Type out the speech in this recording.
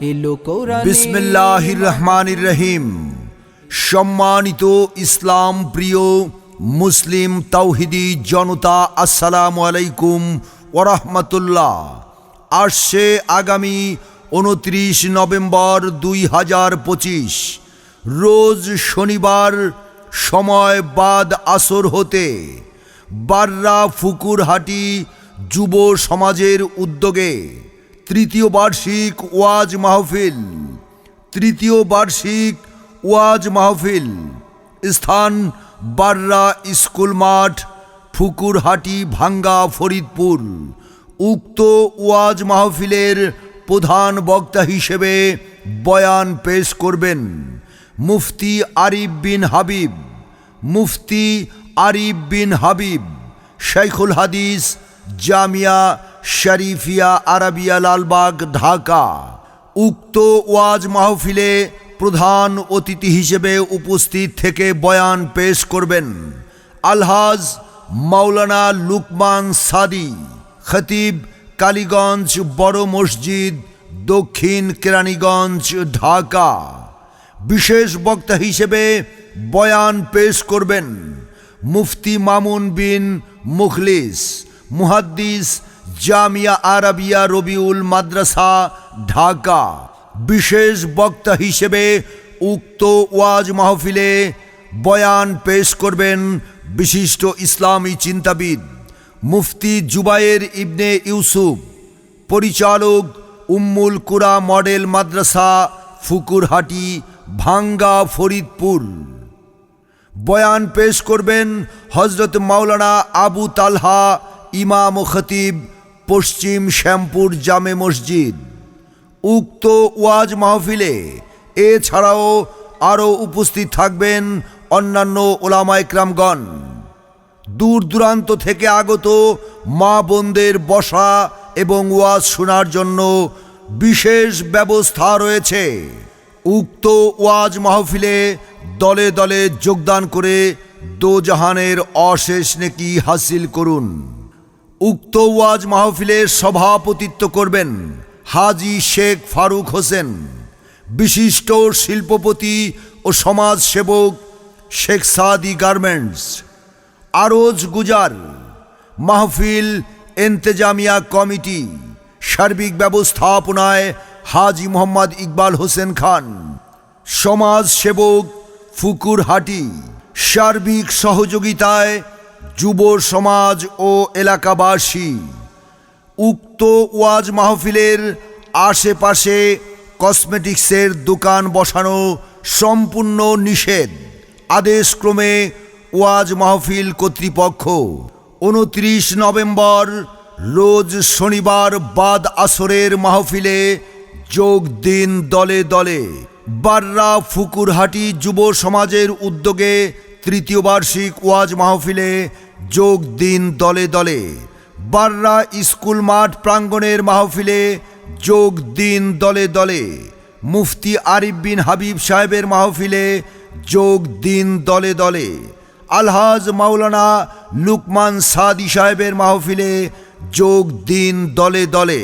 এলো কোরআন। বিসমিল্লাহির রহমানির রহিম। সম্মানিত ইসলাম প্রিয় মুসলিম তাওহিদি জনতা, আসসালামু আলাইকুম ওয়া রাহমাতুল্লাহ। আসছে আগামী 29 নভেম্বর 2025 রোজ শনিবার, সময় বাদ আসর হতে বাররা ফুকুরহাটি যুব সমাজের উদ্যোগে তৃতীয় বার্ষিক ওয়াজ মাহফিল, স্থান বাররা স্কুল মাঠ, ফুকুরহাটি, ভাঙ্গা, ফরিদপুর। উক্ত ওয়াজ মাহফিলের প্রধান বক্তা হিসেবে বয়ান পেশ করবেন মুফতি আরিফ বিন হাবিব, শাইখুল হাদিস, জামিয়া শরীফিয়া আরাবিয়া, লালবাগ, ঢাকা। উক্ত ওয়াজ মাহফিলে প্রধান অতিথি হিসেবে উপস্থিত থেকে বয়ান পেশ করবেন আলহাজ মাওলানা লুকমান সাদি, খতিব, কালীগঞ্জ বড় মসজিদ, দক্ষিণ কেরানীগঞ্জ, ঢাকা। বিশেষ বক্তা হিসেবে বয়ান পেশ করবেন মুফতি মামুন বিন মুখলিস, মুহাদ্দিস, জামিয়া আরাবিয়া রবিউল মাদ্রাসা, ঢাকা। বিশেষ বক্তা হিসেবে উক্ত ওয়াজ মাহফিলে বয়ান পেশ করবেন বিশিষ্ট ইসলামী চিন্তাবিদ মুফতি জুবায়ের ইবনে ইউসুফ, পরিচালক উম্মুল কুরা মডেল মাদ্রাসা, ফুকুরহাটি, ভাঙ্গা, ফরিদপুর। বয়ান পেশ করবেন হজরত মাওলানা আবু তালহা, ইমাম ও খতিব, পশ্চিম শ্যামপুর জামে মসজিদ। উক্ত ওয়াজ মাহফিলে এছাড়াও আরও উপস্থিত থাকবেন অন্যান্য ওলামায়ে কেরামগণ। দূর দূরান্ত থেকে আগত মা বোনদের বসা এবং ওয়াজ শোনার জন্য বিশেষ ব্যবস্থা রয়েছে। উক্ত ওয়াজ মাহফিলে দলে দলে যোগদান করে দোজাহানের অশেষ নেকি হাসিল করুন। উক্ত ওয়াজ মাহফিলের সভাপতিত্ব করবেন হাজী শেখ ফারুক হোসেন, বিশিষ্ট শিল্পপতি ও সমাজসেবক শেখ সাদি গার্মেন্টস। আরজ গুজার মাহফিল এন্তেজামিয়া কমিটি, সার্বিক ব্যবস্থাপনায় হাজী মোহাম্মদ ইকবাল হোসেন খান, সমাজসেবক, ফুকুরহাটি। সার্বিক সহযোগিতায় যুব সমাজ ও এলাকাবাসী। উক্ত ওয়াজ মাহফিলের আশেপাশে কসমেটিক্সের দোকান বসানো সম্পূর্ণ নিষেধ। আদেশক্রমে ওয়াজ মাহফিল কর্তৃপক্ষ 29 নভেম্বর রোজ শনিবার বাদ আসরের মাহফিলে যোগ দিন দলে দলে। বাররা ফুকুরহাটি যুব সমাজের উদ্যোগে তৃতীয় বার্ষিক ওয়াজ মাহফিলে যোগ দিন দলে দলে। বাররা স্কুল মাঠ প্রাঙ্গণের মাহফিলে যোগ দিন দলে দলে। মুফতি আরিফ বিন হাবিব সাহেবের মাহফিলে যোগ দিন দলে দলে। আলহাজ মাওলানা লুকমান সাদি সাহেবের মাহফিলে যোগ দিন দলে দলে।